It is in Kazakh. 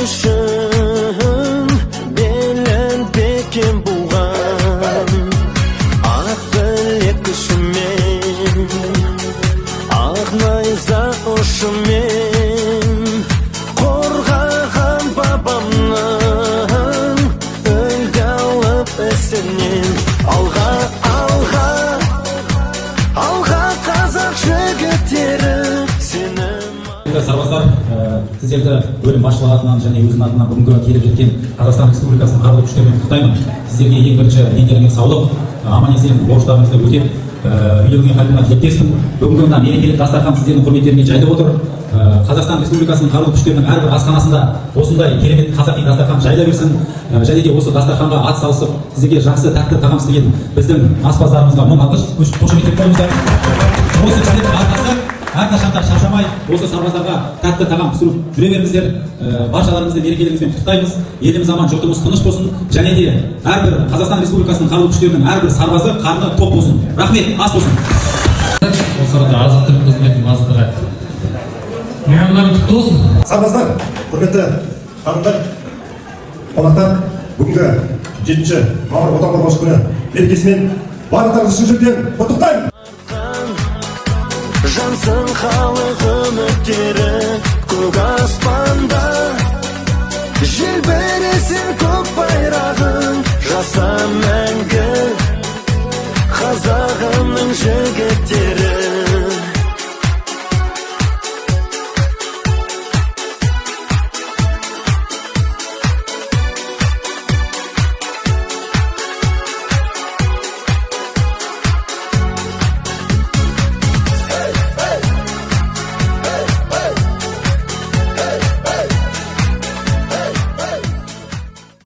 үшін белін бекем буған ақ білек күшімен ақ найза ұшымен қорғаған бабамның үлгі алып ісінен алға қазақ жігіттері сенім. Сарбаздар, сіздерді бөлім басшылығы атынан және өзінің атынан бүгінгі келіп жеткен Қазақстан Республикасының қарулы күштерімен құттықтаймын. Сіздерге ең бірінші ендеріңе саулық, аман-есен борыштарыңызды өтеп, үйлеріңе қайтуына тілектеспін. Бүгінгі мына мерекелік дастархан сіздердің құрметтеріңе жайылып отыр. Қазақстан Республикасының қарулы күштерінің әрбір асханасында осындай керемет қазақи дастархан жайыла берсін. Және де осы дастарханға ат салысып, сіздерге жақсы тәтті тағам істеген біздің аспаздарымызға мың алғыс, қошеметтеп қойыңыздар. Осы кісілердің арқасы әрқашанда шаршамай осы сарбаздарға тәтті тағам пісіріп жүре беріңіздер. Баршаларыңызды мерекелеріңізбен құттықтаймыз. Еліміз аман, жұртымыз тыныш болсын. Және де әрбір Қазақстан Республикасының қарулы күштерінің әрбір сарбазы қарны тоқ болсын. Рахмет, ас болсын. Осы арада азық-түлік қызметінің бастығы мейрамдарың құтты болсын. Сарбаздар, құрметті ханымдар, қонақтар, бүгінгі 7 мамыр отан қорғаушы күні мерекесімен барлықтарыңызды шын жүректен құттықтаймын. Жансың халық үміттері көк аспанда желбіресін көк байрағың жаса